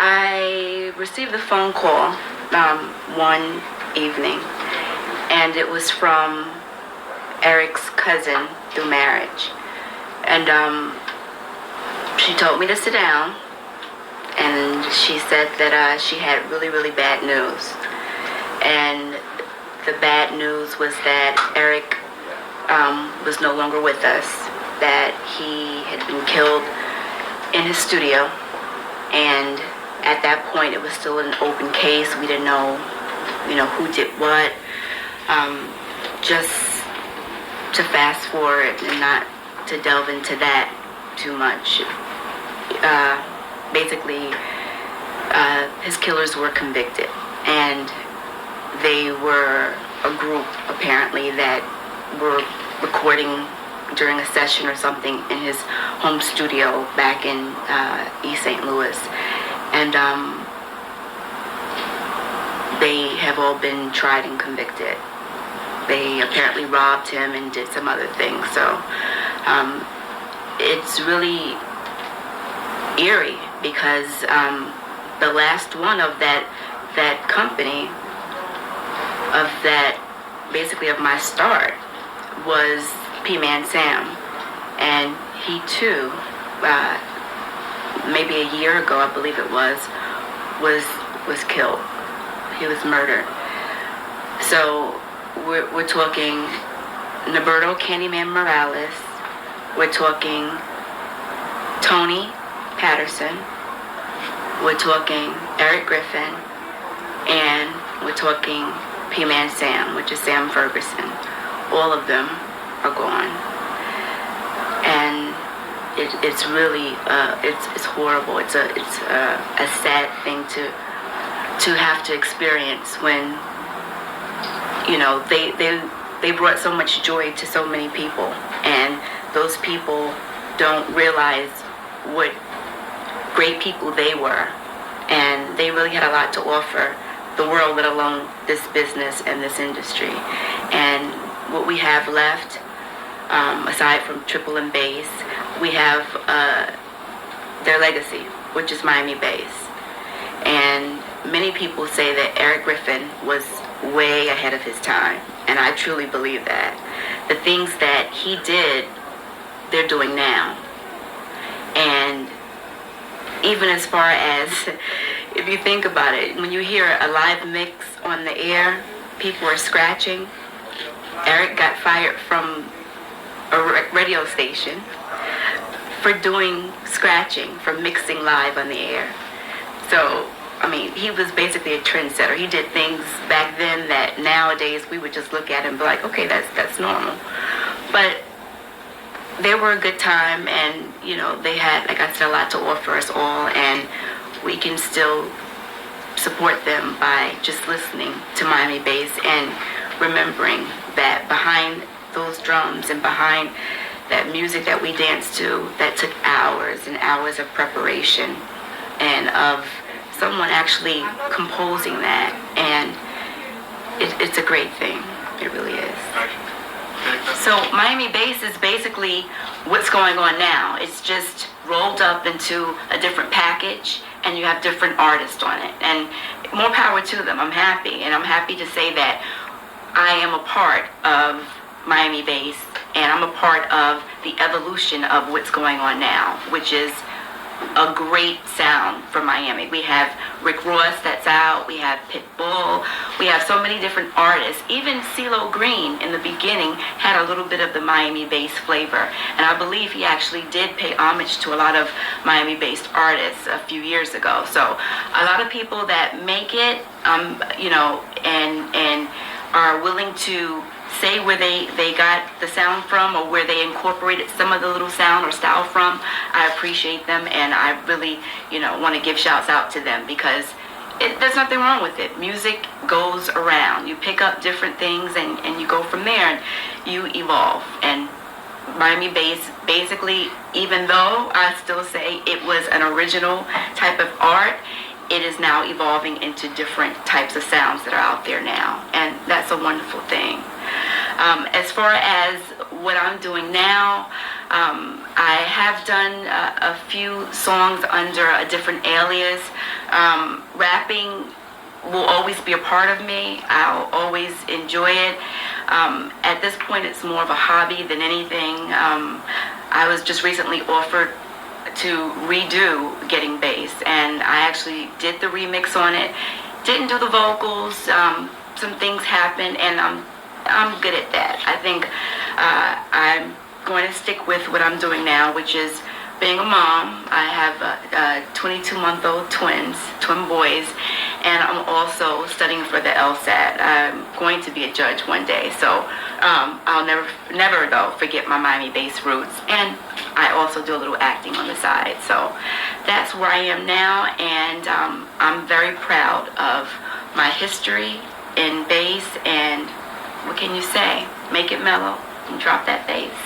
I received a phone call one evening, and it was from Eric's cousin through marriage. And she told me to sit down, and she said that she had really, really bad news. And the bad news was that Eric was no longer with us, that he had been killed in his studio. And at that point, it was still an open case. We didn't know, who did what. Just to fast forward and not to delve into that too much. Basically, his killers were convicted, and they were a group apparently that were recording during a session or something in his home studio back in East St. Louis. And they have all been tried and convicted. They apparently robbed him and did some other things. So it's really eerie because the last one of that company, of that, basically of my start, was P-Man Sam. And he too, maybe a year ago, I believe it was killed. He was murdered. So we're talking Norberto Candyman Morales. We're talking Tony Patterson. We're talking Eric Griffin. And we're talking P-Man Sam, which is Sam Ferguson. All of them are gone. And it's really it's horrible. It's a sad thing to have to experience when they brought so much joy to so many people, and those people don't realize what great people they were, and they really had a lot to offer the world, let alone this business and this industry. And what we have left, aside from triple and bass, we have their legacy, which is Miami bass. And many people say that Eric Griffin was way ahead of his time, and I truly believe that. The things that he did, they're doing now. And even as far as, if you think about it, when you hear a live mix on the air, people are scratching. Eric got fired from a radio station for doing scratching, for mixing live on the air. So, he was basically a trendsetter. He did things back then that nowadays we would just look at and be like, okay, that's normal. But they were a good time, and they had, like I said, a lot to offer us all, and we can still support them by just listening to Miami bass and remembering that behind those drums and behind that music that we danced to, that took hours and hours of preparation and of someone actually composing that, and it's a great thing. It really is. So Miami bass is basically what's going on now. It's just rolled up into a different package, and you have different artists on it, and more power to them. I'm happy, and I'm happy to say that I am a part of Miami bass, and I'm a part of the evolution of what's going on now, which is a great sound from Miami. We have Rick Ross that's out, we have Pitbull, we have so many different artists. Even CeeLo Green in the beginning had a little bit of the Miami bass flavor, and I believe he actually did pay homage to a lot of Miami based artists a few years ago. So a lot of people that make it, and are willing to say where they got the sound from, or where they incorporated some of the little sound or style from. I appreciate them, and I really, want to give shouts out to them, because there's nothing wrong with it. Music goes around. You pick up different things, and you go from there, and you evolve. And Miami bass, basically, even though I still say it was an original type of art, it is now evolving into different types of sounds that are out there now, and that's a wonderful thing. As far as what I'm doing now, I have done a few songs under a different alias. Rapping will always be a part of me. I'll always enjoy it. At this point, it's more of a hobby than anything. I was just recently offered to redo Getting Bass, and I actually did the remix on it. Didn't do the vocals. Some things happened, and I'm good at that. I think I'm going to stick with what I'm doing now, which is being a mom. I have 22-month-old twin boys, and I'm also studying for the LSAT. I'm going to be a judge one day, so I'll never though forget my Miami-based roots. And I also do a little acting on the side. So that's where I am now, and I'm very proud of my history in bass. And what can you say? Make it mellow and drop that bass.